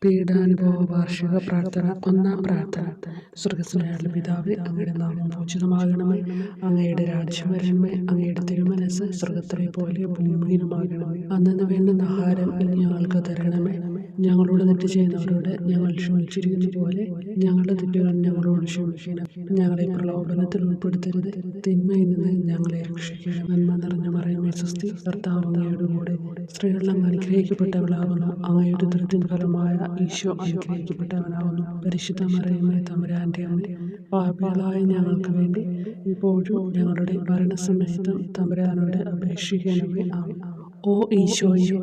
പീഡാനുഭവ വാർഷിക പ്രാർത്ഥന. ഒന്നാം പ്രാർത്ഥന. സ്വർഗ്ഗസ്ഥനായ പിതാവേ, അങ്ങയുടെ നാമം പൂജിതമാകണമേ. അങ്ങയുടെ രാജ്യം വരണമേ. അങ്ങയുടെ തിരുമനസ്സ് സ്വർഗ്ഗത്തിലെ പോലെ ഭൂമിയിലുമാകണമേ. അന്നന്ന് വേണ്ടുന്ന ആഹാരം ഇനി ഞങ്ങൾക്ക് തരണമേ. ഞങ്ങളോട് തെറ്റ് ചെയ്യുന്നവരോട് ഞങ്ങൾ ക്ഷമിച്ചിരിക്കുന്ന പോലെ ഞങ്ങളുടെ തെറ്റുകൾ ഞങ്ങളോട് ക്ഷമിക്കണം. ഞങ്ങളെ പ്രലോഭനത്തിൽ ഉൾപ്പെടുത്തരുത്, തിന്മയിൽ നിന്ന് ഞങ്ങളെ രക്ഷിക്കണം. നന്മ നിറഞ്ഞ മറിയമേ സ്വസ്തി, കർത്താവ് അങ്ങയുടെ കൂടെ സ്ത്രീകളിൽ അങ്ങ് അനുഗ്രഹിക്കപ്പെട്ടവളാകുന്നു. അങ്ങയുടെ ഉദരത്തിൻ ഫലമായ ഈശോ അനുഗ്രഹിക്കപ്പെട്ടവനാകുന്നു. പരിശുദ്ധ മറിയമേ തമ്പുരാന്റെ അമ്മ, പാപികളായ ഞങ്ങൾക്ക് വേണ്ടി ഇപ്പോഴും ഞങ്ങളുടെ മരണസമയത്തും തമ്പുരാനോട് അപേക്ഷിക്കണമേ. ആമേൻ. ഓ ഈശോയെ,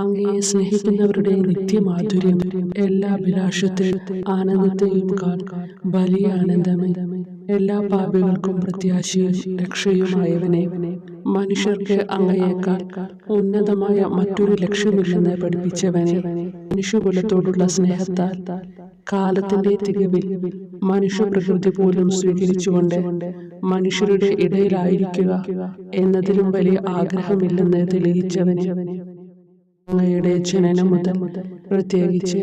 അങ്ങയെ സ്നേഹിക്കുന്നവരുടെ നിത്യമാധുര്യം, എല്ലാ അഭിലാഷത്തെയും ആനന്ദത്തെയും വലിയ ആനന്ദമേ, എല്ലാ പാപികൾക്കും പ്രത്യാശയും രക്ഷയുമായവനെ, മനുഷ്യർക്ക് അങ്ങയേക്കാൾ ഉന്നതമായ മറ്റൊരു ലക്ഷ്യമില്ലെന്ന് പഠിപ്പിച്ചവനെ, മനുഷ്യകുലത്തോടുള്ള സ്നേഹത്താൽ കാലത്തിന്റെ തികവിൽ മനുഷ്യപ്രകൃതി പോലും സ്വീകരിച്ചുകൊണ്ട് മനുഷ്യരുടെ ഇടയിലായിരിക്കുക എന്നതിലും വലിയ ആഗ്രഹമില്ലെന്ന് തെളിയിച്ചവനെ, അങ്ങയുടെ ജനനം മുതൽ പ്രത്യേകിച്ച്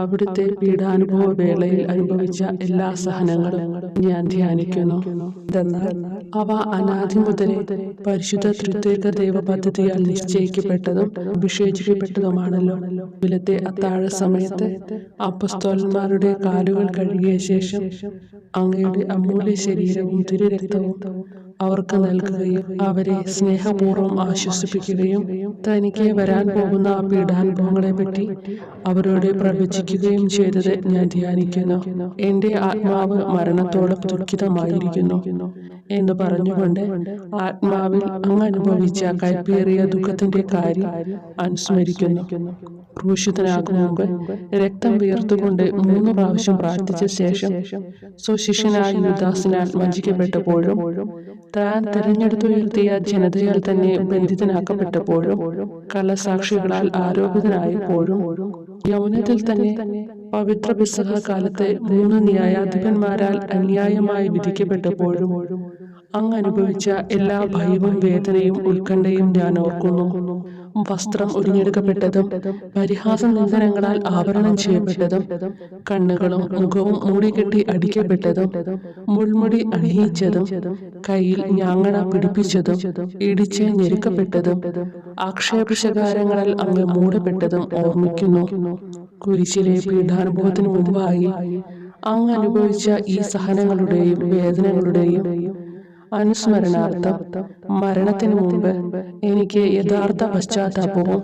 അവിടുത്തെ പീഡാനുഭവ വേളയിൽ അനുഭവിച്ച എല്ലാ സഹനങ്ങളും ഞാൻ ധ്യാനിക്കുന്നു. എന്നാൽ അവ അനാദി മുതലേ പരിശുദ്ധ ത്രിത്വൈക ദൈവ പദ്ധതിയാൽ നിശ്ചയിക്കപ്പെട്ടതും അഭിഷേചിക്കപ്പെട്ടതുമാണല്ലോ. വിലത്തെ അത്താഴ സമയത്ത് അപ്പസ്തോലന്മാരുടെ കാലുകൾ കഴുകിയ ശേഷം അങ്ങയുടെ അമൂല്യ ശരീരവും തിരുരക്തവും അവർക്ക് നൽകുകയും അവരെ സ്നേഹപൂർവ്വം ആശ്വസിപ്പിക്കുകയും തനിക്ക് വരാൻ പോകുന്ന പീഡാനുഭവങ്ങളെ പറ്റി അവരോട് പ്രവചിക്കുകയും ചെയ്തത് ഞാൻ ധ്യാനിക്കുന്നു. എന്റെ ആത്മാവ് മരണത്തോളം ദുഃഖിതമായിരിക്കുന്നു എന്ന് പറഞ്ഞുകൊണ്ട് ആത്മാവിൽ അങ്ങ് അനുഭവിച്ച കൈപ്പേറിയ ദുഃഖത്തിന്റെ കാര്യം അനുസ്മരിക്കുന്നു. ക്രൂശിതനാകും മുമ്പ് രക്തം വീർത്തുകൊണ്ട് 3 പ്രാവശ്യം പ്രാർത്ഥിച്ച ശേഷം സ്വശിഷ്യനായ യൂദാസിനാൽ വഞ്ചിക്കപ്പെട്ടപ്പോഴും താൻ തെരഞ്ഞെടുത്തുയർത്തിയ ജനതയാൽ തന്നെ ബന്ധിതനാക്കപ്പെട്ടപ്പോഴും കള്ളസാക്ഷികളാൽ ആരോപിതനായപ്പോഴും യൗവനത്തിൽ തന്നെ പവിത്ര പെസഹ കാലത്ത് 3 ന്യായാധിപന്മാരാൽ അന്യായമായി വിധിക്കപ്പെട്ടപ്പോഴും അങ്ങ് അനുഭവിച്ച എല്ലാ ഭയവും വേദനയും ഉത്കണ്ഠയും ഞാൻ ഓർക്കുന്നു. വസ്ത്രം ഉരിഞ്ഞെടുക്കപ്പെട്ടതും പരിഹാസ നിന്ദനങ്ങളാൽ ആവരണം ചെയ്യപ്പെട്ടതും കണ്ണുകളും മുഖവും മൂടിക്കെട്ടി അടിക്കപ്പെട്ടതും മുൾമുടി അണിയിച്ചതും കയ്യിൽ ഞാങ്ങണ പിടിപ്പിച്ചതും ഇടിച്ച് ഞെരുക്കപ്പെട്ടതും ആക്ഷേപശകാരങ്ങളാൽ അങ്ങ് മൂടപ്പെട്ടതും ഓർമ്മിക്കുന്നു. കുരിശിലെ പീഡാനുഭവത്തിനു മുമ്പായി അങ്ങ് അനുഭവിച്ച ഈ സഹനങ്ങളുടെയും വേദനകളുടെയും അനുസ്മരണാർത്ഥം മരണത്തിനു മുമ്പ് എനിക്ക് യഥാർത്ഥ പശ്ചാത്താപവും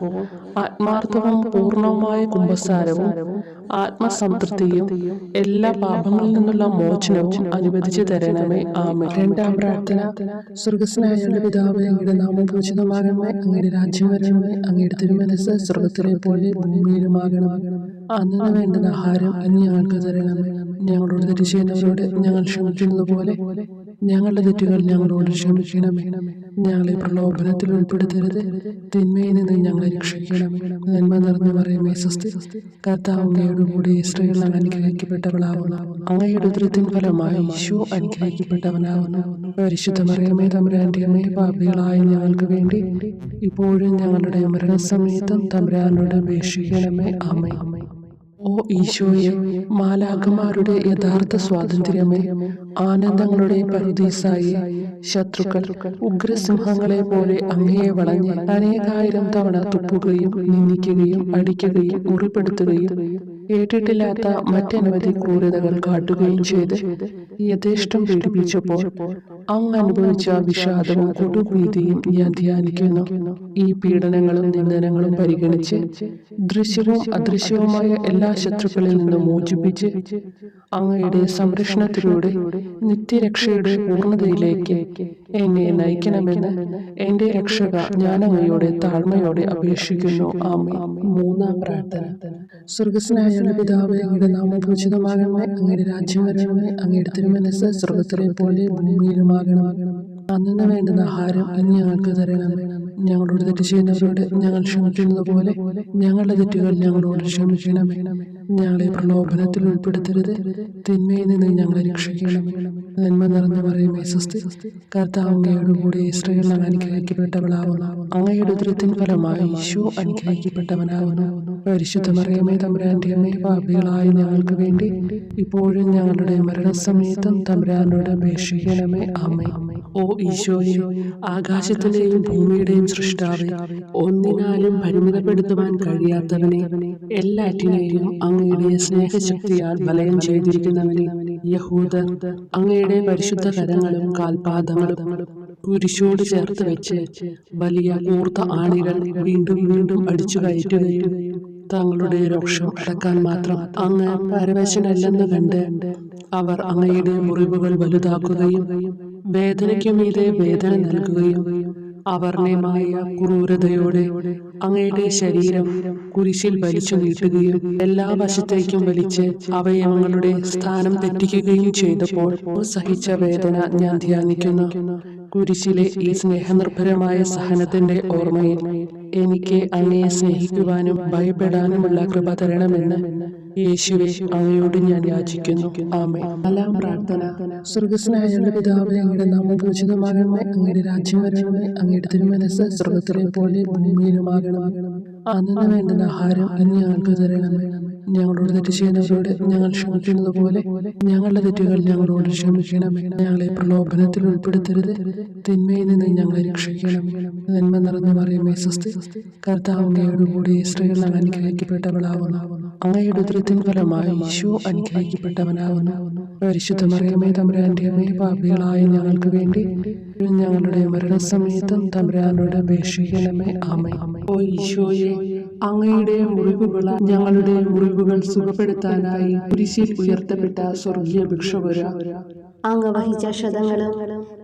ആത്മാർത്ഥവും പൂർണ്ണവുമായ കുമ്പസാരവും ആത്മസംതൃപ്തിയും എല്ലാ പാപങ്ങളിൽ നിന്നുള്ള മോചനവും അനുവദിച്ചു തരണമേ. ആമേൻ. രണ്ടാം പ്രാർത്ഥന. സ്വർഗ്ഗസ്ഥനായ പിതാവേ, അങ്ങയുടെ നാമം പൂജിതമാകണമേ. അങ്ങയുടെ രാജ്യം വരണമേ. അങ്ങയുടെ തിരുമനസ്സ് സ്വർഗ്ഗത്തിലെ പോലെ ഭൂമിയിലുമാകണമേ. അന്നു വേണ്ടുന്ന ആഹാരം ഇനി ഞങ്ങൾക്ക് തരണമേ. ഞങ്ങളോട് തെറ്റ് ചെയ്യുന്നവരോട് ഞങ്ങൾ ക്ഷമിക്കുന്നത് പോലെ ഞങ്ങളുടെ തെറ്റുകൾ ഞങ്ങളോട് ക്ഷമിക്കണമേ. ഞങ്ങളെ പ്രലോഭനത്തിൽ ഉൾപ്പെടുത്തരുത്, തിന്മയിൽ നിന്ന് ഞങ്ങളെ രക്ഷിക്കണമേ. നന്മ നിറഞ്ഞ മറിയമേ സ്വസ്തി, കർത്താവ് അങ്ങയുടെ കൂടെ സ്ത്രീകൾ അനുഗ്രഹിക്കപ്പെട്ടവളാവുന്നു. അങ്ങയുടെ ഉദരത്തിൻ ഫലമായി ഈശോ അനുഗ്രഹിക്കപ്പെട്ടവനാവുന്നു. പരിശുദ്ധ മറിയമേ തമ്പുരാന്റെ അമ്മേ, പാപികളായ ഞങ്ങൾക്ക് വേണ്ടി ഇപ്പോഴും ഞങ്ങളുടെ മരണസമയത്തും തമ്പുരാനോട് അപേക്ഷിക്കണമേ. ആമേൻ. ഓ ഈശോയെ, മാലാഖമാരുടെ യഥാർത്ഥ സ്വാതന്ത്ര്യമേ, ആനന്ദങ്ങളുടെ പറുദീസായി ശത്രുക്കൾ ഉഗ്രസിംഹങ്ങളെ പോലെ അങ്ങയെ വളഞ്ഞ് അനേകായിരം തവണ തുപ്പുകയും നിന്ദിക്കുകയും അടിക്കുകയും മുറിപ്പെടുത്തുകയും കേട്ടിട്ടില്ലാത്ത മറ്റനവധി ക്രൂരതകൾ കാട്ടുകയും ചെയ്ത് യഥേഷ്ടം പീഡിപ്പിച്ചപ്പോൾ അങ്ങ് അനുഭവിച്ച വിഷാദവും കൊടുഭീതിയും ഞാൻ ധ്യാനിക്കുന്നു. ഈ പീഡനങ്ങളും നിന്ദനങ്ങളും പരിഗണിച്ച് ദൃശ്യവും അദൃശ്യവുമായ എല്ലാ ശത്രുക്കളിൽ നിന്നും മോചിപ്പിച്ച് അങ്ങയുടെ സംരക്ഷണത്തിലൂടെ നിത്യരക്ഷയുടെ പൂർണ്ണതയിലേക്ക് എന്നെ നയിക്കണമെന്ന് എന്റെ രക്ഷക ഞാൻ അങ്ങയോടെ താഴ്മയോടെ അപേക്ഷിക്കുന്നു. ആമേൻ. മൂന്നാം പ്രാർത്ഥന. സ്വർഗ്ഗസ്ഥനായ പിതാവേ, അങ്ങയുടെ നാമം പൂജിതമാകണമേ. അങ്ങയുടെ രാജ്യം വരണമേ. അങ്ങയുടെ തിരുമനസ്സ് സ്വർഗ്ഗത്തിലെ പോലെ ഭൂമിയിലുമാകണമേ. അന്നു വേണ്ടുന്ന ആഹാരം ഇനി ഞങ്ങൾക്ക് തരണമേ. ഞങ്ങളോട് തെറ്റ് ചെയ്യുന്നവരോട് ഞങ്ങൾ ക്ഷമിക്കുന്നത് പോലെ ഞങ്ങളുടെ തെറ്റുകൾ ഞങ്ങളോട് ക്ഷമിക്കണമേ. ഞങ്ങളെ പ്രലോഭനത്തിൽ ഉൾപ്പെടുത്തരുത്, തിന്മയിൽ നിന്ന് ഞങ്ങളെ രക്ഷിക്കണമേ. നന്മ നിറഞ്ഞ മറിയമേ സ്വസ്തി, കർത്താവ് അങ്ങയോട് കൂടെ സ്ത്രീകൾ അനുഗ്രഹിക്കപ്പെട്ടവളാവുന്നു. അങ്ങയുടെ ഉദരത്തിൻ ഫലമായി ഈശോ അനുഗ്രഹിക്കപ്പെട്ടവനാവുന്നു. പരിശുദ്ധ മറിയമേ തമ്പുരാന്റെ അമ്മേ, പാപികളായ ഞങ്ങൾക്ക് വേണ്ടി ഇപ്പോഴും ഞങ്ങളുടെ മരണസമയത്തും തമ്പുരാനോട് അപേക്ഷിക്കണമേ. ആമേൻ. ഓ ഈശോയെ, ആകാശത്തിന്റെയും ഭൂമിയുടെയും സൃഷ്ടാവേ, ഒന്നിനാലും പരിമിതപ്പെടുത്തുവാൻ കഴിയാത്തവനെ, എല്ലാറ്റിനെയും അങ്ങയുടെ സ്നേഹശക്തിയാൽ വലയം ചെയ്തിരിക്കുന്നവനെ, യഹൂദർ അങ്ങയുടെ പരിശുദ്ധ കരങ്ങളും കാൽപാദങ്ങളും കുരിശോട് ചേർത്ത് വെച്ച് വലിയ കൂർത്ത ആണികൾ വീണ്ടും വീണ്ടും അടിച്ചു കയറ്റുകയും തങ്ങളുടെ രോഷം അടക്കാൻ മാത്രം അങ്ങ് പരവശനല്ലെന്ന് കണ്ട് അവർ അങ്ങയുടെ മുറിവുകൾ വലുതാക്കുകയും വേദനയ്ക്കു മീതെ വേദന നൽകുകയും അവർണ്ണയമായ ക്രൂരതയോടെ അങ്ങയുടെ ശരീരം കുരിശിൽ വലിച്ചു നീട്ടുകയും എല്ലാ വശത്തേക്കും വലിച്ച് അവയവങ്ങളുടെ സ്ഥാനം തെറ്റിക്കുകയും ചെയ്തപ്പോൾ സഹിച്ച വേദന ഞാൻ ധ്യാനിക്കുന്നു. കുരിശിലെ ഈ സ്നേഹനിർഭരമായ സഹനത്തിന്റെ ഓർമ്മയിൽ എനിക്ക് അങ്ങയെ സ്നേഹിക്കുവാനും ഭയപ്പെടാനുമുള്ള കൃപ തരണമെന്ന് യേശുവേ അങ്ങയോട് ഞാൻ യാചിക്കുന്നു. ആമേൻ. നാലാം പ്രാർത്ഥന. സ്വർഗ്ഗസ്ഥനായ ഞങ്ങളുടെ പിതാവേ, അങ്ങയുടെ നാമം പൂജിതമാകണമേ, അങ്ങയുടെ രാജ്യം വരണമേ, അങ്ങയുടെ തിരുമനസ്സ് സ്വർഗ്ഗത്തിലെ പോലെ ഭൂമിയിലുമാകണമേ. അന്നു വേണ്ടുന്ന ആഹാരം ഇന്ന് ഞങ്ങൾക്ക് തരണമേ. ഞങ്ങളോട് തെറ്റ് ചെയ്യുന്നവരോട് ഞങ്ങൾ ക്ഷമിക്കുന്നത് പോലെ ഞങ്ങളുടെ തെറ്റുകൾ ഞങ്ങളോട് ക്ഷമിക്കണമേ. ഞങ്ങളെ പ്രലോഭനത്തിൽ ഉൾപ്പെടുത്തരുത്, തിന്മയിൽ നിന്ന് ഞങ്ങളെ രക്ഷിക്കണമേ. നന്മ നിറഞ്ഞ മറിയമേ സ്വസ്തി, കർത്താവ് അങ്ങയോട് കൂടെ സ്ത്രീകൾ അനുഗ്രഹിക്കപ്പെട്ടവളാവുന്നു. അങ്ങയുടെ ഉദരത്തിൻ ഫലമായി ഈശോ അനുഗ്രഹിക്കപ്പെട്ടവനാവുന്നു. പരിശുദ്ധ മറിയമേ തമ്പുരാന്റെ അമ്മേ, പാപികളായ ഞങ്ങൾക്ക് വേണ്ടി ഞങ്ങളുടെ മരണസമയത്തും തമ്പുരാനോട് അപേക്ഷിക്കണമേ. ആമേൻ. ഓ ഈശോയെ, അങ്ങയുടെ മുറിവുകൾ ഞങ്ങളുടെ മുറിവുകൾ സുഖപ്പെടുത്താനായി കുരിശിൽ ഉയർത്തപ്പെട്ട സ്വർഗീയ ഭിക്ഷുവര, അങ്ങ് വഹിച്ച ക്ഷതങ്ങളും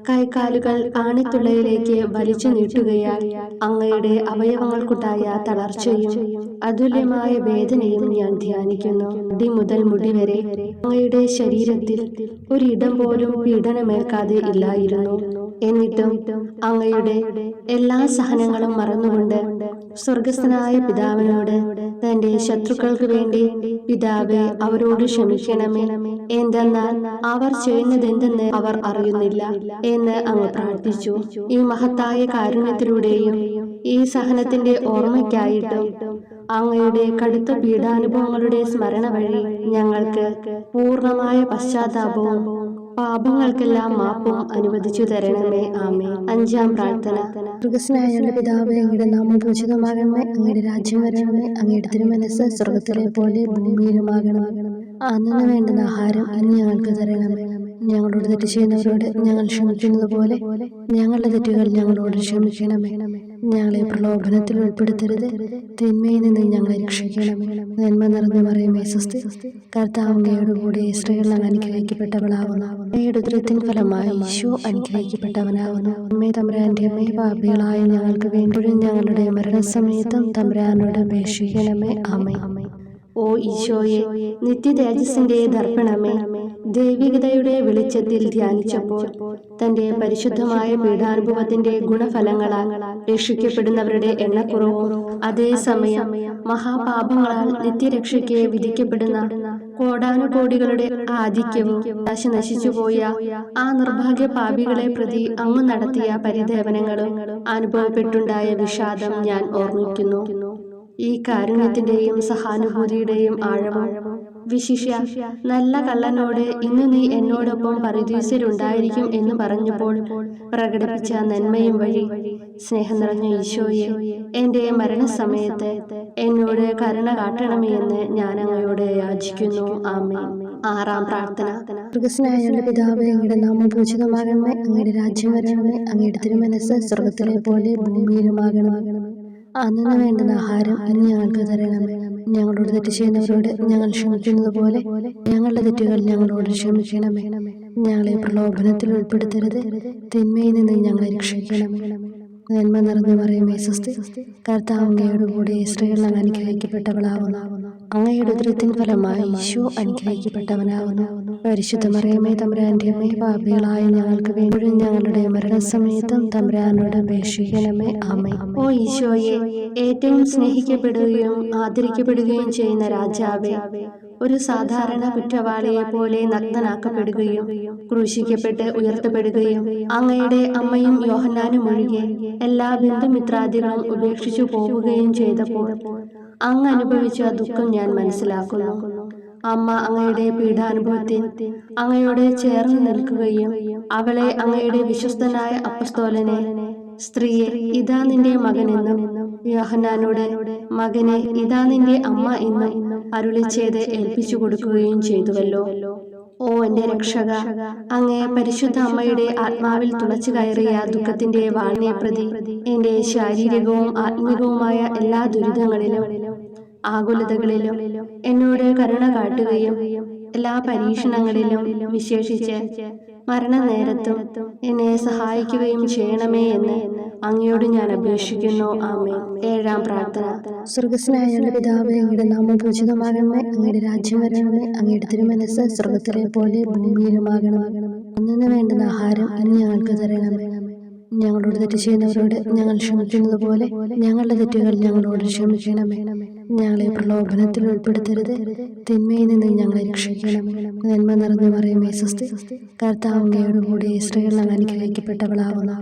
കൈകാലുകൾ ആണിത്തുള്ളയിലേക്ക് വലിച്ചു നീട്ടുകയാൽ അങ്ങയുടെ അവയവങ്ങൾക്കുണ്ടായ തളർച്ചയും അതുല്യമായ വേദനയും ഞാൻ ധ്യാനിക്കുന്നു. മുടി മുതൽ മുടി വരെ അങ്ങയുടെ ശരീരത്തിൽ ഒരിടം പോലും പീഡനമേൽക്കാതെ ഇല്ലായിരുന്നു. എന്നിട്ടും അങ്ങയുടെ എല്ലാ സഹനങ്ങളും മറന്നുകൊണ്ട് സ്വർഗസ്ഥനായ പിതാവിനോട് തന്റെ ശത്രുക്കൾക്ക് വേണ്ടി പിതാവേ അവരോട് ക്ഷമിക്കണമേ, എന്തെന്നാൽ അവർ ചെയ്യുന്നതെന്തെന്ന് അവർ അറിയുന്നില്ല എന്ന് അങ്ങ് പ്രാർത്ഥിച്ചു. ഈ മഹത്തായ കാരുണ്യത്തിലൂടെയും ഈ സഹനത്തിന്റെ ഓർമ്മയ്ക്കായിട്ടും അങ്ങയുടെ കടുത്ത പീഡാനുഭവങ്ങളുടെ സ്മരണ വഴി ഞങ്ങൾക്ക് പൂർണ്ണമായ പശ്ചാത്താപവും പാപങ്ങൾക്കെല്ലാം മാപ്പും അനുവദിച്ചു തരണമേ. ആമേൻ. അഞ്ചാം പ്രാർത്ഥന. സ്വർഗ്ഗസ്ഥനായ പിതാവേ, അങ്ങയുടെ നാമം പൂജിതമാകണമേ, അങ്ങയുടെ രാജ്യം വരണമേ, അങ്ങയുടെ തിരുമനസ്സ് സ്വർഗ്ഗത്തിലെ പോലെ ഭൂമിയിലുമാകണമേ. അന്നു വേണ്ടുന്ന ആഹാരം ഇന്ന് ഞങ്ങൾക്ക് തരണമേ. ഞങ്ങളോട് തെറ്റ് ചെയ്യുന്നവരോട് ഞങ്ങൾ ക്ഷമിക്കുന്നത് പോലെ ഞങ്ങളുടെ തെറ്റുകൾ ഞങ്ങളോട് ക്ഷമിക്കണമേ. ഞങ്ങളെ പ്രലോഭനത്തിൽ ഉൾപ്പെടുത്തരുത്, തിന്മയിൽ നിന്ന് ഞങ്ങളെ രക്ഷിക്കണമേ. നന്മ നിറഞ്ഞ മറിയമേ സ്വസ്തി, കർത്താവ് അങ്ങയോട് കൂടെ സ്ത്രീകൾ അനുഗ്രഹിക്കപ്പെട്ടവളാവുന്നു. അങ്ങയുടെ ഉദരത്തിൻ ഫലമായി ഈശോ അനുഗ്രഹിക്കപ്പെട്ടവനാവുന്നു. അമ്മേ തമ്പുരാന്റെ അമ്മേ, പാപികളായ ഞങ്ങൾക്ക് വേണ്ടി ഞങ്ങളുടെ മരണസമയത്തും തമ്പുരാനോട് അപേക്ഷിക്കണമേ. ആമേൻ. ഓ ഈശോയെ, നിത്യതേജസ്സിന്റെ ദർപ്പണമേ, ദൈവികതയുടെ വെളിച്ചത്തിൽ ധ്യാനിച്ചപ്പോൾ തന്റെ പരിശുദ്ധമായ പീഡാനുഭവത്തിന്റെ ഗുണഫലങ്ങളാൽ രക്ഷിക്കപ്പെടുന്നവരുടെ എണ്ണക്കുറവും അതേസമയം മഹാപാപങ്ങളാൽ നിത്യരക്ഷയ്ക്ക് വിധിക്കപ്പെടുന്ന കോടാനുകോടികളുടെ ആധിക്യവും നശിച്ചുപോയ ആ നിർഭാഗ്യ പാപികളെ പ്രതി അങ്ങ് നടത്തിയ പരിദേവനങ്ങളും അനുഭവപ്പെട്ടുണ്ടായ വിഷാദം ഞാൻ ഓർമ്മിക്കുന്നു. ഈ കാരുണ്യത്തിന്റെയും സഹാനുഭൂതിയുടെയും ആഴവും വിശിഷ്യ നല്ല കള്ളനോട് ഇന്ന് നീ എന്നോടൊപ്പം പരദീസയിലുണ്ടായിരിക്കും എന്ന് പറഞ്ഞപ്പോൾ പ്രകടിപ്പിച്ച നന്മയും വഴി സ്നേഹം നിറഞ്ഞ ഈശോയെ, എന്റെ മരണസമയത്ത് എന്നോട് കരുണ കാട്ടണമേ എന്ന് ഞാൻ അങ്ങയോട് യാചിക്കുന്നു. ആമേൻ. ആറാം പ്രാർത്ഥന. സ്വർഗ്ഗസ്ഥനായ പിതാവേ, അങ്ങയുടെ നാമം പൂജിതമാകണമേ, അങ്ങയുടെ രാജ്യം വരണമേ, അങ്ങയുടെ തിരുമനസ്സ് സ്വർഗ്ഗത്തിലെ പോലെ ഭൂമിയിലുമാകണമേ. അന്നു വേണ്ടുന്ന ആഹാരം ഇന്ന് ഞങ്ങൾക്ക് തരണമേ. ഞങ്ങളോട് തെറ്റ് ചെയ്യുന്നവരോട് ഞങ്ങൾ ക്ഷമിക്കുന്നത് പോലെ ഞങ്ങളുടെ തെറ്റുകൾ ഞങ്ങളോട് ക്ഷമിക്കണമേ. ഞങ്ങളെ പ്രലോഭനത്തിൽ ഉൾപ്പെടുത്തരുത്, തിന്മയിൽ നിന്ന് ഞങ്ങളെ രക്ഷിക്കണമേ. നന്മ നിറഞ്ഞ മറിയമേ സ്വസ്തി, കർത്താവ് അങ്ങയോട് കൂടെ സ്ത്രീകൾ അനുഗ്രഹിക്കപ്പെട്ടവളാവുന്നു. അങ്ങയുടെ ഉദരത്തിൻ ഫലമായി ഈശോ അനുഗ്രഹിക്കപ്പെട്ടവനാകുന്നു. പരിശുദ്ധ മറിയമേ, തമ്പുരാന്റെ അമ്മേ, പാപികളായ ഞങ്ങൾക്ക് വേണ്ടി ഞങ്ങളുടെ മരണസമയത്തും തമ്പുരാനോട് അപേക്ഷിക്കണമേ. ആമേൻ. ഓ ഈശോയെ, ഏറ്റവും സ്നേഹിക്കപ്പെടുകയും ആദരിക്കപ്പെടുകയും ചെയ്യുന്ന രാജാവേ, ഒരു സാധാരണ കുറ്റവാളിയെ പോലെ നഗ്നനാക്കപ്പെടുകയും ക്രൂശിക്കപ്പെട്ട് ഉയർത്തപ്പെടുകയും അങ്ങയുടെ അമ്മയും യോഹന്നാനും ഒഴികെ എല്ലാ ബന്ധുമിത്രാദികളും ഉപേക്ഷിച്ചു പോവുകയും ചെയ്തപ്പോൾ അങ്ങ് അനുഭവിച്ച ദുഃഖം ഞാൻ മനസ്സിലാക്കുന്നു. അമ്മ അങ്ങയുടെ പീഡാനുഭവത്തിൽ അങ്ങയോട് ചേർന്ന് നിൽക്കുകയും അവളെ അങ്ങയുടെ വിശ്വസ്തനായ അപ്പസ്തോലനെ, സ്ത്രീയെ ഇതാ നിന്റെ മകനെന്നും യോഹന്നാനോട്, മകനെ ഇതാ നിന്റെ അമ്മ എന്നും അരുളി ചെയ്ത് ഏൽപ്പിച്ചു കൊടുക്കുകയും ചെയ്തുവല്ലോ. ഓ എന്റെ രക്ഷക, അങ്ങേ പരിശുദ്ധ അമ്മയുടെ ആത്മാവിൽ തുളച്ചു കയറിയ ദുഃഖത്തിന്റെ വാളിനെ പ്രതി എന്റെ ശാരീരികവും ആത്മികവുമായ എല്ലാ ദുരിതങ്ങളിലും ആകുലതകളിലും എന്നോട് കരുണ കാട്ടുകയും എല്ലാ പരീക്ഷണങ്ങളിലും വിശേഷിച്ച് മരണനേരത്തും എന്നെ സഹായിക്കുകയും ചെയ്യണമേ എന്ന് അങ്ങയോട് ഞാൻ അപേക്ഷിക്കുന്നു. ആമേൻ. ഏഴാം പ്രാർത്ഥന. സ്വർഗ്ഗസ്ഥനായ പിതാവേ, അങ്ങയുടെ നാമം പൂജിതമാകണമേ, അങ്ങയുടെ രാജ്യം വരണമേ, അങ്ങയുടെ തിരുമനസ്സ് സ്വർഗ്ഗത്തിലെ പോലെ ഭൂമിയിലുമാകണമേ. അന്നു വേണ്ടുന്ന ആഹാരം ഇന്ന് ഞങ്ങൾക്ക് തരണമേ. ഞങ്ങളോട് തെറ്റ് ചെയ്യുന്നവരോട് ഞങ്ങൾ ക്ഷമിക്കുന്നത് പോലെ ഞങ്ങളുടെ തെറ്റുകൾ ഞങ്ങളോട് ക്ഷമിക്കണമേ. ഞങ്ങളെ പ്രലോഭനത്തിൽ ഉൾപ്പെടുത്തരുത്, തിന്മയിൽ നിന്ന് ഞങ്ങളെ രക്ഷിക്കണമേ. നന്മ നിറഞ്ഞ മറിയമേ, സ്വസ്തി, കർത്താവ് അങ്ങയോട് കൂടെ സ്ത്രീകൾ അനുഗ്രഹിക്കപ്പെട്ടവളാവുന്നു.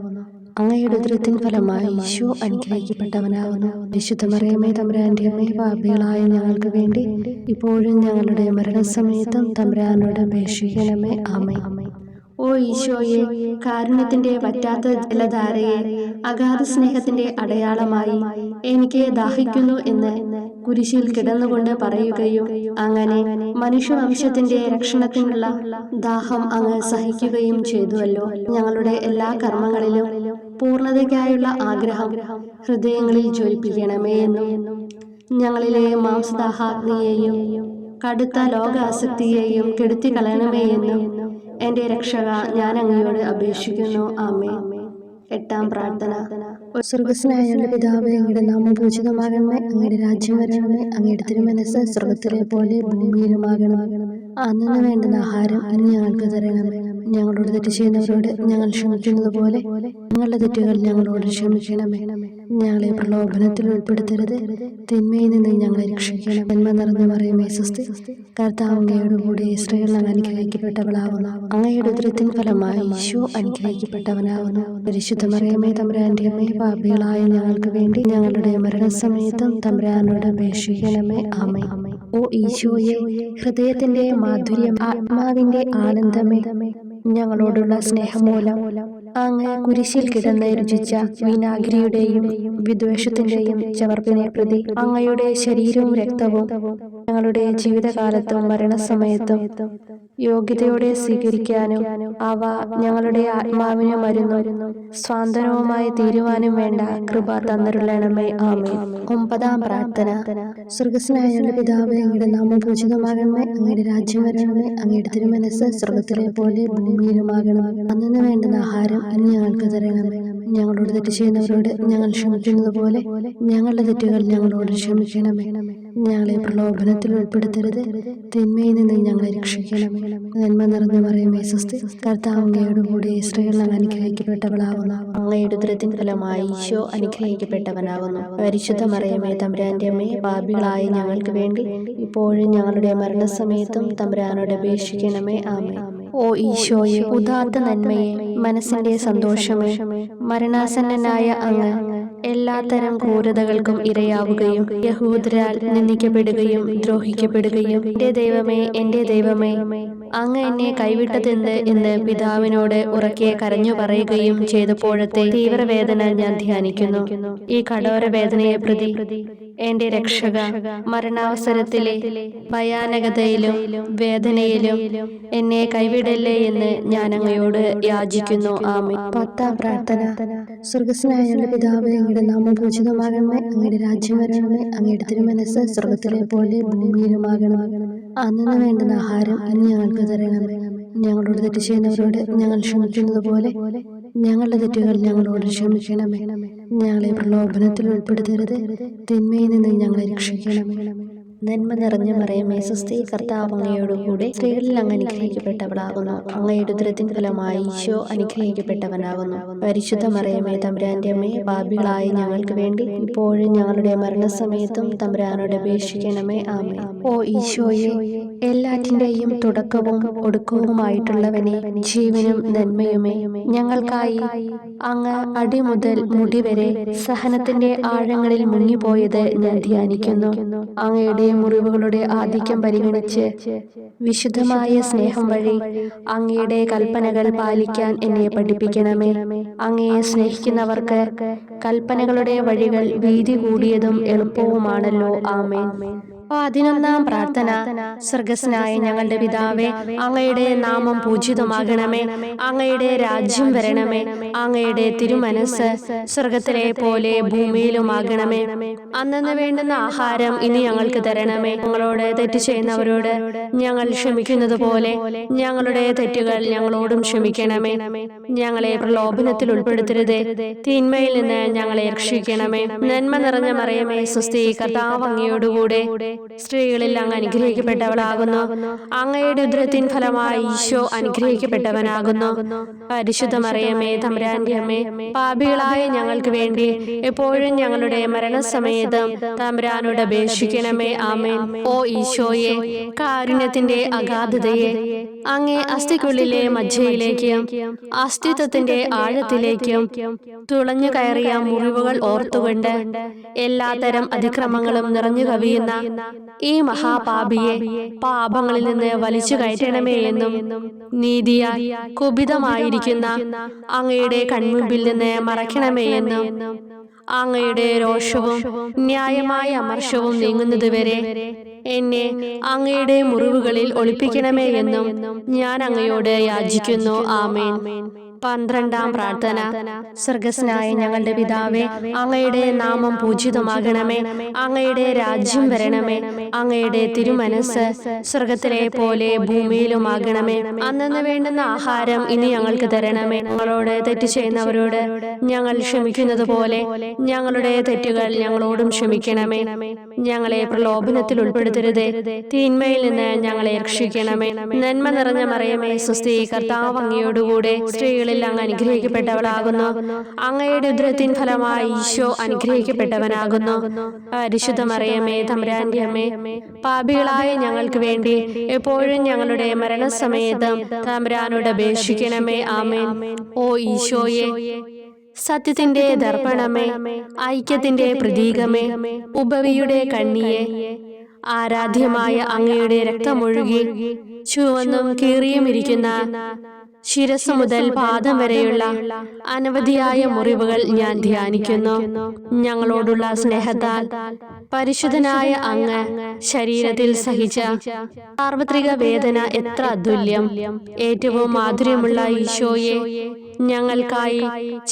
അങ്ങയുടെ ഉദരത്തിൻ ഫലമായി ഈശോ അനുഗ്രഹിക്കപ്പെട്ടവനാവുന്നു. വിശുദ്ധ മറിയമേ, തമ്പുരാന്റെ അമ്മേ, പാപികളായ ഞങ്ങൾക്ക് വേണ്ടി ഇപ്പോഴും ഞങ്ങളുടെ മരണസമയത്തും തമ്പുരാനോട് അപേക്ഷിക്കണമേ. ആമേൻ. ഓ ഈശോയെ, കാരുണ്യത്തിന്റെ വറ്റാത്ത ജലധാരയെ, അഗാധ സ്നേഹത്തിന്റെ അടയാളമായി എനിക്ക് ദാഹിക്കുന്നു എന്ന് കുരിശിൽ കിടന്നുകൊണ്ട് പറയുകയും അങ്ങനെ മനുഷ്യവംശത്തിന്റെ രക്ഷണത്തിനുള്ള ദാഹം അങ്ങ് സഹിക്കുകയും ചെയ്തുവല്ലോ. ഞങ്ങളുടെ എല്ലാ കർമ്മങ്ങളിലും പൂർണ്ണതയ്ക്കായുള്ള ആഗ്രഹം ഹൃദയങ്ങളിൽ ജ്വലിപ്പിക്കണമേ എന്നും ഞങ്ങളിലെ മാംസദാഹാഗ്നിയെയും കടുത്ത ലോകാസക്തിയെയും കെടുത്തി കളയണമേ എന്നും എന്റെ രക്ഷക ഞാൻ അങ്ങയോട് അപേക്ഷിക്കുന്നു. ആമേൻ. എട്ടാം പ്രാർത്ഥന. സ്വർഗ്ഗസ്ഥനായ പിതാവേ, അങ്ങയുടെ നാമം പൂജിതമാകണമേ, അങ്ങയുടെ രാജ്യം വരണമേ, അങ്ങയുടെ തിരുമനസ്സ് സ്വർഗ്ഗത്തിലെ പോലെ ഭൂമിയിലുമാകണമേ. അന്നു വേണ്ടുന്ന ആഹാരം ഇന്ന് ഞങ്ങൾക്ക് തരണമേ. ഞങ്ങളോട് തെറ്റ് ചെയ്യുന്നവരോട് ഞങ്ങൾ ക്ഷമിക്കുന്നത് പോലെ ഞങ്ങളുടെ തെറ്റുകൾ ഞങ്ങളോട് ക്ഷമിക്കണമേ. ഞങ്ങളെ പ്രലോഭനത്തിൽ ഉൾപ്പെടുത്തരുത്, തിന്മയിൽ നിന്ന് ഞങ്ങളെ രക്ഷിക്കണം. നന്മ നിറഞ്ഞ മറിയമേ, സ്വസ്തി, കർത്താവ് അങ്ങയോട് കൂടെ സ്ത്രീകൾ അനുഗ്രഹിക്കപ്പെട്ടവളാവുന്നു. അങ്ങയുടെ ഉദരത്തിൻ ഫലമായി ഈശോ അനുഗ്രഹിക്കപ്പെട്ടവനാവുന്നു. പരിശുദ്ധ മറിയമേ, തമ്പുരാന്റെ അമ്മേ, പാപികളായ ഞങ്ങൾക്ക് വേണ്ടി ഞങ്ങളുടെ മരണസമയത്തും തമ്പുരാനോട് അപേക്ഷിക്കണമേ. ആമേൻ. ഓ ഈശോയെ, ഹൃദയത്തിന്റെ മാധുര്യം, ആത്മാവിന്റെ ആനന്ദമേ, ഞങ്ങളോടുള്ള സ്നേഹം മൂലം അങ്ങ് കുരിശിൽ കിടന്ന് രുചിച്ച വിനാഗിരിയുടെയും വിദ്വേഷത്തിന്റെയും ചവർപ്പിനെ പ്രതി അങ്ങയുടെ ശരീരവും രക്തവും ഞങ്ങളുടെ ജീവിതകാലത്തും മരണസമയത്തും യോഗ്യതയോടെ സ്വീകരിക്കാനും അവ ഞങ്ങളുടെ ആത്മാവിന് മരുന്നും സ്വാന്തനവുമായി തീരുവാനും വേണ്ട കൃപ തന്നരുളണമേ. ആമേൻ. ഒമ്പതാം പ്രാർത്ഥന. സ്വർഗ്ഗസ്ഥനായ പിതാവേ, അങ്ങയുടെ നാമം പൂജിതമാകണമേ, അങ്ങയുടെ രാജ്യം വരണമേ, അങ്ങയുടെ തിരുമനസ്സ് സ്വർഗ്ഗത്തിലെ പോലെ ഭൂമിയിലുമാകണമേ. അന്നു വേണ്ടുന്ന ആഹാരം ഇന്ന് ഞങ്ങൾക്ക് തരണമേ. ഞങ്ങളോട് തെറ്റ് ചെയ്യുന്നവരോട് ഞങ്ങൾ ക്ഷമിക്കുന്നത് പോലെ ഞങ്ങളുടെ തെറ്റുകൾ ഞങ്ങളോട് ക്ഷമിക്കണമേ. ഞങ്ങളെ പ്രലോഭനത്തിൽ ഉൾപ്പെടുത്തരുത്, തിന്മയിൽ നിന്ന് ഞങ്ങളെ രക്ഷിക്കണമേ. നന്മ നിറഞ്ഞ മറിയമേ, സ്വസ്തി, കർത്താവ് അങ്ങയോട് കൂടെ സ്ത്രീകൾ അനുഗ്രഹിക്കപ്പെട്ടവളാവുന്നു. അങ്ങയുടെ ഉദരത്തിൻ ഫലമായി ഈശോ അനുഗ്രഹിക്കപ്പെട്ടവനാകുന്നു. പരിശുദ്ധ മറിയമേ, തമ്പുരാന്റെ അമ്മേ, പാപികളായ ഞങ്ങൾക്ക് വേണ്ടി ഇപ്പോഴും ഞങ്ങളുടെ മരണസമയത്തും തമ്പുരാനോട് അപേക്ഷിക്കണമേ. ആമേൻ. ഓ ഈശോയെ, ഉദാത്ത നന്മയെ, മനസ്സിന്റെ സന്തോഷമേ, മരണാസന്നനായ അങ്ങ് എല്ലാത്തരം ക്രൂരതകൾക്കും ഇരയാവുകയും യഹൂദരാൽ നിന്ദിക്കപ്പെടുകയും ദ്രോഹിക്കപ്പെടുകയും എന്റെ ദൈവമേ അങ്ങ് എന്നെ കൈവിട്ടതെന്ത് എന്ന് പിതാവിനോട് ഉറക്കെ കരഞ്ഞു പറയുകയും ചെയ്തപ്പോഴത്തെ തീവ്രവേദന ഞാൻ ധ്യാനിക്കുന്നു. ഈ കഠോര വേദനയെ പ്രതി എന്റെ രക്ഷക, മരണാവസരത്തിലെ ഭയാനകതയിലും വേദനയിലും എന്നെ കൈവിടല്ലേ എന്ന് ഞാൻ അങ്ങയോട് യാചിക്കുന്നു. ആമേൻ. പത്താം പ്രാർത്ഥന. സ്വർഗ്ഗസ്ഥനായ പിതാവേ, അങ്ങയുടെ നാമം പൂജിതമാകണമേ, അങ്ങയുടെ രാജ്യം വരണമേ, അങ്ങയുടെ തിരുമനസ്സ് സ്വർഗ്ഗത്തിലെ പോലെ ഭൂമിയിലുമാകണമേ. അന്നു വേണ്ടുന്ന ആഹാരം ഇന്ന് ഞങ്ങൾക്ക് തരണമേ. ഞങ്ങളോട് തെറ്റ് ചെയ്യുന്നവരോട് ഞങ്ങൾ ക്ഷമിക്കുന്നത് പോലെ ഞങ്ങളുടെ തെറ്റുകൾ ഞങ്ങളോട് ക്ഷമിക്കണമേ. ഞങ്ങളെ പ്രലോഭനത്തിൽ ഉൾപ്പെടുത്തരുത്, തിന്മയിൽ നിന്ന് ഞങ്ങളെ രക്ഷിക്കണമേ. നന്മ നിറഞ്ഞ മറിയമേ സ്വസ്തി, കർത്താവ് അങ്ങയോടുകൂടെ സ്ത്രീകളിൽ അങ്ങ് അനുഗ്രഹിക്കപ്പെട്ടവളാകുന്നു. അങ്ങയുടെ ഉദരത്തിൻ ഫലമായി ഈശോ അനുഗ്രഹിക്കപ്പെട്ടവനാകുന്നു. പരിശുദ്ധ മറിയമേ തമ്പുരാന്റെ അമ്മേ, പാപികളായ ഞങ്ങൾക്ക് വേണ്ടി ഇപ്പോഴും ഞങ്ങളുടെ മരണസമയത്തും തമ്പുരാനോട് അപേക്ഷിക്കണമേ. ആമേൻ. ഓ ഈശോയെ, എല്ലാറ്റിന്റെയും തുടക്കവും ഒടുക്കവുമായിട്ടുള്ളവനെ, ജീവനും നന്മയുമേ, ഞങ്ങൾക്കായി അങ്ങ് അടിമുതൽ മുടിവരെ സഹനത്തിന്റെ ആഴങ്ങളിൽ മുങ്ങിപ്പോയത് ഞാൻ ധ്യാനിക്കുന്നു. അങ്ങയുടെ മുറിവുകളുടെ ആധിക്യം പരിഗണിച്ച് വിശുദ്ധമായ സ്നേഹം വഴി അങ്ങയുടെ കൽപ്പനകൾ പാലിക്കാൻ എന്നെ പഠിപ്പിക്കണമേ. അങ്ങയെ സ്നേഹിക്കുന്നവർക്ക് കൽപ്പനകളുടെ വഴികൾ വീതി കൂടിയതും എളുപ്പവുമാണല്ലോ. ആമേൻ. 11-ാം പ്രാർത്ഥന. സ്വർഗ്ഗസ്ഥനായ ഞങ്ങളുടെ പിതാവേ, അങ്ങയുടെ നാമം പൂജിതമാകണമേ. അങ്ങയുടെ രാജ്യം വരണമേ. അങ്ങയുടെ തിരുമനസ് സ്വർഗത്തിലെ പോലെ ഭൂമിയിലുമാകണമേ. അന്നന്ന് വേണ്ടുന്ന ആഹാരം ഇനി ഞങ്ങൾക്ക് തരണമേ. ഞങ്ങളോട് തെറ്റ് ചെയ്യുന്നവരോട് ഞങ്ങൾ ക്ഷമിക്കുന്നത് പോലെ ഞങ്ങളുടെ തെറ്റുകൾ ഞങ്ങളോടും ക്ഷമിക്കണമേ. ഞങ്ങളെ പ്രലോഭനത്തിൽ ഉൾപ്പെടുത്തരുതേ, തിന്മയിൽ നിന്ന് ഞങ്ങളെ രക്ഷിക്കണമേ. നന്മ നിറഞ്ഞ മറിയമേ സ്വസ്തി, കർത്താവ് അങ്ങയോടുകൂടെ സ്ത്രീകളിൽ അങ്ങ് അനുഗ്രഹിക്കപ്പെട്ടവളാകുന്നു. അങ്ങയുടെ ഉദരത്തിൻ ഫലമായി ഈശോ അനുഗ്രഹിക്കപ്പെട്ടവനാകുന്നു. പരിശുദ്ധ മറിയമേ തമ്പുരാന്റെ അമ്മേ, പാപികളായ ഞങ്ങൾക്ക് വേണ്ടി എപ്പോഴും ഞങ്ങളുടെ മരണസമയത്തും തമ്പുരാനോട് അപേക്ഷിക്കണമേ. ആമേൻ. ഓ ഈശോയെ, കാരുണ്യത്തിന്റെ അഗാധതയെ, അങ്ങേ അസ്ഥിക്കുള്ളിലെ മജ്ജയിലേക്കും അസ്തിത്വത്തിന്റെ ആഴത്തിലേക്കും തുളഞ്ഞു കയറിയ മുറിവുകൾ ഓർത്തുകൊണ്ട് എല്ലാത്തരം അതിക്രമങ്ങളും നിറഞ്ഞു കവിയുന്ന ഈ മഹാപാപിയെ പാപങ്ങളിൽ നിന്ന് വലിച്ചു കയറ്റണമേ എന്നും, നീതിയാൽ കുപിതമായിരിക്കുന്ന അങ്ങയുടെ കൺമുമ്പിൽ നിന്ന് മറയ്ക്കണമേ എന്നും, അങ്ങയുടെ രോഷവും ന്യായമായ അമർഷവും നീങ്ങുന്നതുവരെ എന്നെ അങ്ങയുടെ മുറിവുകളിൽ ഒളിപ്പിക്കണമേ എന്നും ഞാൻ അങ്ങയോട് യാചിക്കുന്നു. ആമേൻ. 12-ാം പ്രാർത്ഥന. സ്വർഗ്ഗസ്ഥനായ ഞങ്ങളുടെ പിതാവേ, അങ്ങയുടെ നാമം പൂജിതമാകണമേ. അങ്ങയുടെ രാജ്യം വരണമേ. അങ്ങയുടെ തിരുമനസ് സ്വർഗത്തിലെ പോലെ ഭൂമിയിലുമാകണമേ. അന്നന്ന് വേണ്ടുന്ന ആഹാരം ഇനി ഞങ്ങൾക്ക് തരണമേ. ഞങ്ങളോട് തെറ്റ് ചെയ്യുന്നവരോട് ഞങ്ങൾ ക്ഷമിക്കുന്നത് പോലെ ഞങ്ങളുടെ തെറ്റുകൾ ഞങ്ങളോടും ക്ഷമിക്കണമേ. ഞങ്ങളെ പ്രലോഭനത്തിൽ ഉൾപ്പെടുത്തരുതേ, തിന്മയിൽ നിന്ന് ഞങ്ങളെ രക്ഷിക്കണമേ. നന്മ നിറഞ്ഞ മറിയമേ സ്വസ്തി, കർത്താവ് അങ്ങയോടുകൂടെ സ്ത്രീകൾ അങ്ങ് അനുഗ്രഹിക്കപ്പെട്ടവളാകുന്നു. അങ്ങയുടെ ഉദരത്തിൻ ഫലമായി ഈശോ അനുഗ്രഹിക്കപ്പെട്ടവനാകുന്നു. പരിശുദ്ധ മറിയമേ തമ്പുരാന്റെ അമ്മേ, പാപികളായ ഞങ്ങൾക്ക് വേണ്ടി എപ്പോഴും ഞങ്ങളുടെ മരണസമയത്തും തമ്പുരാനോട് അപേക്ഷിക്കണമേ. ആമേൻ. ഓ ഈശോയെ, സത്യത്തിന്റെ ദർപ്പണമേ, ഐക്യത്തിന്റെ പ്രതീകമേ, ഉപവിയുടെ കണ്ണിയെ, ആരാധ്യമായ അങ്ങയുടെ രക്തമൊഴുകി ചുവന്നും കീറിയുമിരിക്കുന്ന ശിരസ് മുതൽ പാദം വരെയുള്ള അനവധിയായ മുറിവുകൾ ഞാൻ ധ്യാനിക്കുന്നു. ഞങ്ങളോടുള്ള സ്നേഹത്താൽ പരിശുദ്ധനായ അങ്ങ് ശരീരത്തിൽ സഹിച്ച സാർവത്രിക വേദന എത്ര അതുല്യം. ഏറ്റവും മാധുര്യമുള്ള ഈശോയെ, ഞങ്ങൾക്കായി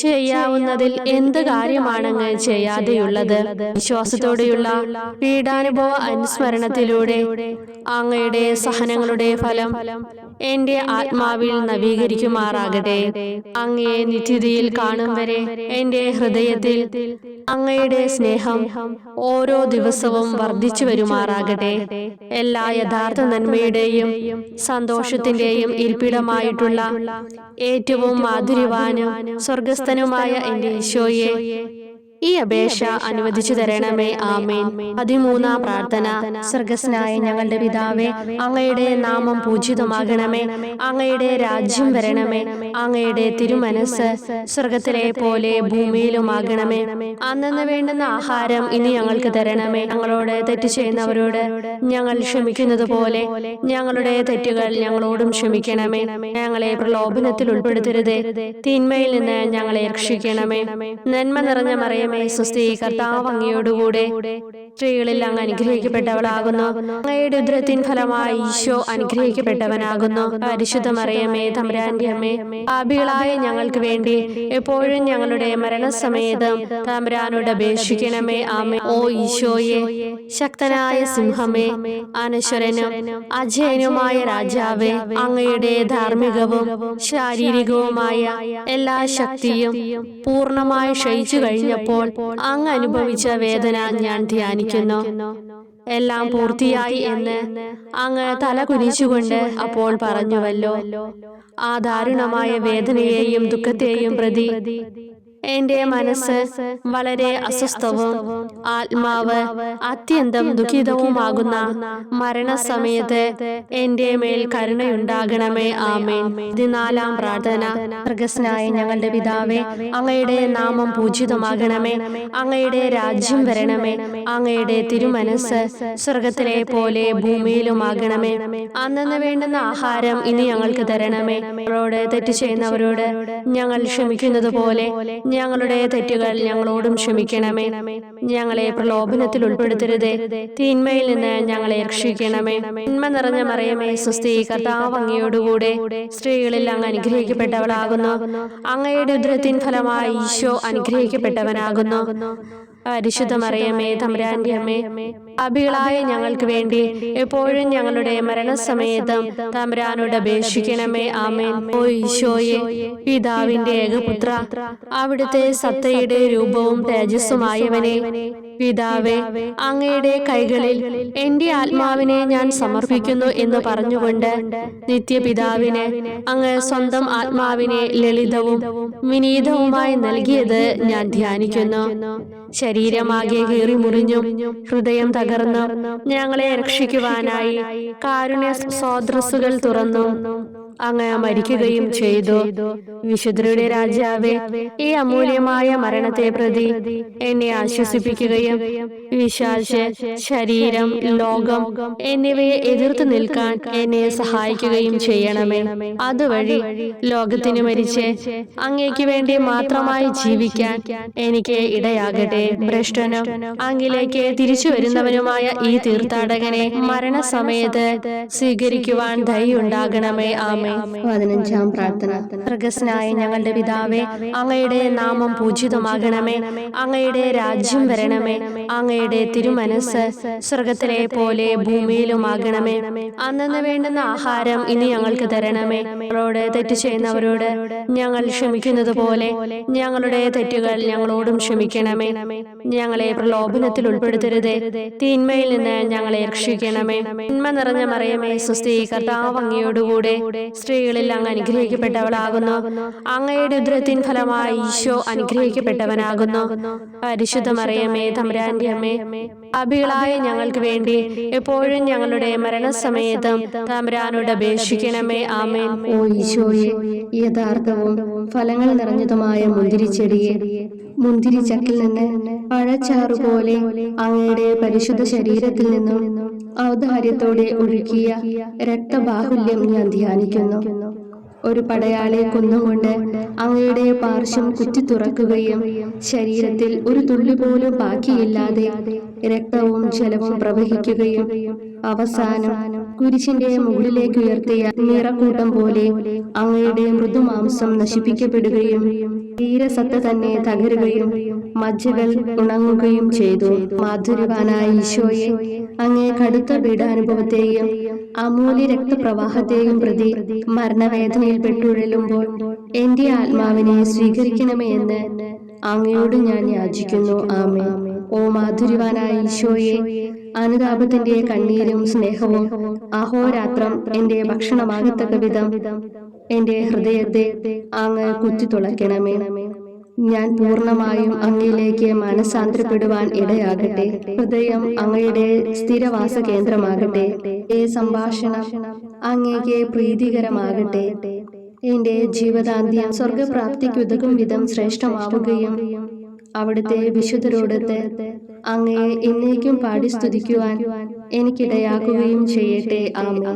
ചെയ്യാവുന്നതിൽ എന്ത് കാര്യമാണങ്ങ് ചെയ്യാതെയുള്ളത്? വിശ്വാസത്തോടെയുള്ള പീഡാനുഭവ അനുസ്മരണത്തിലൂടെ അങ്ങയുടെ സഹനങ്ങളുടെ ഫലം എന്റെ ആത്മാവിൽ നവീകരിക്കുമാറാകട്ടെ. അങ്ങയെ നിത്യതയിൽ കാണും വരെ എന്റെ ഹൃദയത്തിൽ അങ്ങയുടെ സ്നേഹം ഓരോ ദിവസവും വർദ്ധിച്ചു വരുമാറാകട്ടെ. എല്ലാ യഥാർത്ഥ നന്മയുടെയും സന്തോഷത്തിന്റെയും ഇരിപ്പിടമായിട്ടുള്ള ഏറ്റവും മാധുര്യവാനും സ്വർഗസ്ഥനുമായ എന്റെ ഈശോയെ, ഈ അപേക്ഷ അനുവദിച്ചു തരണമേ. ആമേൻ. 13-ാം പ്രാർത്ഥന. സ്വർഗ്ഗസ്ഥനായ ഞങ്ങളുടെ പിതാവേ, അങ്ങയുടെ നാമം പൂജിതമാകണമേ. അങ്ങയുടെ രാജ്യം വരണമേ. അങ്ങയുടെ തിരുമനസ് സ്വർഗത്തിലെ പോലെ ഭൂമിയിലുമാകണമേ. അന്നന്ന് വേണ്ടുന്ന ആഹാരം ഇനി ഞങ്ങൾക്ക് തരണമേ. ഞങ്ങളോട് തെറ്റ് ചെയ്യുന്നവരോട് ഞങ്ങൾ ക്ഷമിക്കുന്നത് പോലെ ഞങ്ങളുടെ തെറ്റുകൾ ഞങ്ങളോടും ക്ഷമിക്കണമേ. ഞങ്ങളെ പ്രലോഭനത്തിൽ ഉൾപ്പെടുത്തരുതേ, തിന്മയിൽ നിന്ന് ഞങ്ങളെ രക്ഷിക്കണമേ. നന്മ നിറഞ്ഞ മറിയമേ സ്വസ്തി, കർത്താവ് അങ്ങയോടുകൂടെ സ്ത്രീകളിൽ അങ്ങ് അനുഗ്രഹിക്കപ്പെട്ടവളാകുന്നു. അങ്ങയുടെ ഉദരത്തിൻ ഫലമായി ഈശോ അനുഗ്രഹിക്കപ്പെട്ടവനാകുന്നു. പരിശുദ്ധ മറിയമേ തമ്പുരാന്റെ അമ്മേ, പാപികളായ ഞങ്ങൾക്ക് വേണ്ടി എപ്പോഴും ഞങ്ങളുടെ മരണസമയത്തും തമ്പുരാനോട് അപേക്ഷിക്കണമേ. ആമേൻ. ഓ ഈശോയെ, ശക്തനായ സിംഹമേ, അനശ്വരനും അജയനുമായ രാജാവേ, അങ്ങയുടെ ധാർമ്മികവും ശാരീരികവുമായ എല്ലാ ശക്തിയും പൂർണ്ണമായി ക്ഷയിച്ചു കഴിഞ്ഞപ്പോൾ അങ്ങ് അനുഭവിച്ച വേദന ഞാൻ ധ്യാനിക്കുന്നു. എല്ലാം പൂർത്തിയായി എന്ന് അങ്ങ് തല കുനിച്ചുകൊണ്ട് അപ്പോൾ പറഞ്ഞുവല്ലോ. ആ ദാരുണമായ വേദനയെയും ദുഃഖത്തെയും പ്രതി എന്റെ മനസ്സ് വളരെ അസ്വസ്ഥവും ആത്മാവ് അത്യന്തം ദുഃഖിതവുമാകുന്ന മരണസമയത്ത് എന്റെ മേൽ കരുണയുണ്ടാകണമേ. ആമേൻ. 14-ാം പ്രാർത്ഥന. സ്വർഗ്ഗസ്ഥനായ ഞങ്ങളുടെ പിതാവേ, അങ്ങയുടെ നാമം പൂജിതമാകണമേ. അങ്ങയുടെ രാജ്യം വരണമേ. അങ്ങയുടെ തിരുമനസ്സ് സ്വർഗത്തിലെ പോലെ ഭൂമിയിലുമാകണമേ. അന്നന്ന് വേണ്ടുന്ന ആഹാരം ഇനി ഞങ്ങൾക്ക് തരണമേ. ഞങ്ങളോട് തെറ്റ് ചെയ്യുന്നവരോട് ഞങ്ങൾ ക്ഷമിക്കുന്നത് പോലെ ഞങ്ങളുടെ തെറ്റുകൾ ഞങ്ങളോടും ക്ഷമിക്കണമേ. ഞങ്ങളെ പ്രലോഭനത്തിൽ ഉൾപ്പെടുത്തരുതേ, തിന്മയിൽ നിന്ന് ഞങ്ങളെ രക്ഷിക്കണമേ. നന്മ നിറഞ്ഞ മറിയമേ, സ്വസ്തി, കർത്താവ് അങ്ങയോടുകൂടെ സ്ത്രീകളിൽ അങ്ങ് അനുഗ്രഹിക്കപ്പെട്ടവളാകുന്നു. അങ്ങയുടെ ഉദരത്തിൻ ഫലമായി ഈശോ അനുഗ്രഹിക്കപ്പെട്ടവനാകുന്നു. പരിശുദ്ധ മറിയമേ, തമ്പുരാന്റെ അമ്മേ, പാപികളായ ഞങ്ങൾക്ക് വേണ്ടി എപ്പോഴും ഞങ്ങളുടെ മരണസമയത്തും തമ്പുരാനോട് അപേക്ഷിക്കണമേ. ആമേൻ. ഓ ഈശോയെ, പിതാവിന്റെ ഏകപുത്ര, അവിടുത്തെ സത്തയുടെ രൂപവും തേജസ്സുമായവനെ, പിതാവേ, അങ്ങയുടെ കൈകളിൽ എന്റെ ആത്മാവിനെ ഞാൻ സമർപ്പിക്കുന്നു എന്ന് പറഞ്ഞുകൊണ്ട് നിത്യപിതാവിന് അങ്ങ് സ്വന്തം ആത്മാവിനെ ലളിതവും വിനീതവുമായി നൽകിയത് ഞാൻ ധ്യാനിക്കുന്നു. ശരീരമാകെ കീറി മുറിഞ്ഞും ഹൃദയം തകർന്നും ഞങ്ങളെ രക്ഷിക്കുവാനായി കാരുണ്യ സ്രോതസ്സുകൾ തുറന്നു അങ്ങ് മരിക്കുകയും ചെയ്തു. വിശുദ്ധരുടെ രാജാവേ, ഈ അമൂല്യമായ മരണത്തെ പ്രതി എന്നെ ആശ്വസിപ്പിക്കുകയും വിശ്വാസ ശരീരം, ലോകം എന്നിവയെ എതിർത്ത് നിൽക്കാൻ എന്നെ സഹായിക്കുകയും ചെയ്യണമേ. അതുവഴി ലോകത്തിന് മരിച്ച് അങ്ങേക്ക് വേണ്ടി മാത്രമായി ജീവിക്കാൻ എനിക്ക് ഇടയാകട്ടെ. ഭ്രഷ്ടനും അങ്ങിലേക്ക് തിരിച്ചു വരുന്നവനുമായ ഈ തീർത്ഥാടകനെ മരണസമയത്ത് സ്വീകരിക്കുവാൻ ദയുണ്ടാകണമേ. ആമേൻ. 15-ാം പ്രാർത്ഥന. സ്വർഗ്ഗസ്ഥനായ ഞങ്ങളുടെ പിതാവേ, അങ്ങയുടെ നാമം പൂജിതമാകണമേ. അങ്ങയുടെ രാജ്യം വരണമേ. അങ്ങയുടെ തിരുമനസ്സ് സ്വർഗത്തിലെ പോലെ ഭൂമിയിലുമാകണമേ. അന്നന്ന് വേണ്ടുന്ന ആഹാരം ഇനി ഞങ്ങൾക്ക് തരണമേ. ഞങ്ങളോട് തെറ്റ് ചെയ്യുന്നവരോട് ഞങ്ങൾ ക്ഷമിക്കുന്നത് പോലെ ഞങ്ങളുടെ തെറ്റുകൾ ഞങ്ങളോടും ക്ഷമിക്കണമേ. ഞങ്ങളെ പ്രലോഭനത്തിൽ ഉൾപ്പെടുത്തരുതേ, തിന്മയിൽ നിന്ന് ഞങ്ങളെ രക്ഷിക്കണമേ. നന്മ നിറഞ്ഞ മറിയമേ, സ്വസ്തി, കർത്താവ് അങ്ങയോടുകൂടെ സ്ത്രീകളിൽ അങ്ങ് അനുഗ്രഹിക്കപ്പെട്ടവളാകുന്നു. അങ്ങയുടെ ഉദരത്തിൻ ഫലമായി ഈശോ അനുഗ്രഹിക്കപ്പെട്ടവനാകുന്നു. പരിശുദ്ധ മറിയമേ, തമ്പുരാന്റെ അമ്മേ, പാപികളായ ഞങ്ങൾക്ക് വേണ്ടി എപ്പോഴും ഞങ്ങളുടെ മരണസമയത്തും തമ്പുരാനോട് അപേക്ഷിക്കണമേ. ആമേൻ. ഓ ഈശോയെ, യഥാർത്ഥവും ഫലങ്ങൾ നിറഞ്ഞതുമായ മുന്തിരിച്ചെടിയെ, മുന്തിരിച്ചക്കിൽ നിന്ന് പഴച്ചാറുപോലെ അങ്ങയുടെ പരിശുദ്ധ ശരീരത്തിൽ നിന്നും ഔദാര്യത്തോടെ ഒഴുകിയ രക്തബാഹുല്യം ഞാൻ ധ്യാനിക്കുന്നു. ഒരു പടയാളെ കൊന്നുകൊണ്ട് അങ്ങയുടെ പാർശ്വം കുത്തി തുറക്കുകയും ശരീരത്തിൽ ഒരു തുള്ളി പോലും ബാക്കിയില്ലാതെ രക്തവും ജലവും പ്രവഹിക്കുകയും അവസാനം കുരിശിന്റെ മുകളിലേക്ക് ഉയർത്തിയ നിറക്കൂട്ടം പോലെ അങ്ങയുടെ മൃദുമാംസം നശിപ്പിക്കപ്പെടുകയും തീരസത്ത തന്നെ തകരുകയും മജ്ജകൾ ഉണങ്ങുകയും ചെയ്തു. മാധുര്യവാനായ ഈശോയെ, അങ്ങേ കടുത്ത പീഡാനുഭവത്തെയും അമൂല്യ രക്തപ്രവാഹത്തെയും പ്രതി മരണവേദനയിൽ പെട്ടുഴലുമ്പോൾ എന്റെ ആത്മാവിനെ സ്വീകരിക്കണമേ എന്ന് അങ്ങയോട് ഞാൻ യാചിക്കുന്നു. ആമേൻ. ഓ മാധുര്യവാനായ ഈശോയെ, അനുതാപത്തിന്റെ കണ്ണീരും സ്നേഹവും അഹോരാത്രം എന്റെ ഭക്ഷണമാകത്തക്ക വിധം എന്റെ ഹൃദയത്തെ അങ്ങ് കുത്തിത്തുളയ്ക്കണമേ. ഞാൻ പൂർണ്ണമായും അങ്ങയിലേക്ക് മനസാന്തരപ്പെടുവാൻ ഇടയാകട്ടെ. ഹൃദയം അങ്ങയുടെ സ്ഥിരവാസ കേന്ദ്രമാകട്ടെ. ഈ സംഭാഷണം അങ്ങേക്ക് പ്രീതികരമാകട്ടെ. എന്റെ ജീവിതാന്ത്യം സ്വർഗപ്രാപ്തിക്കുതകും വിധം ശ്രേഷ്ഠമാവുകയും അവിടുത്തെ വിശുദ്ധരോടൊത്ത് അങ്ങയെ എന്നേക്കും പാടി സ്തുതിക്കുവാൻ എനിക്കിടയാക്കുകയും ചെയ്യട്ടെ. ആമേൻ.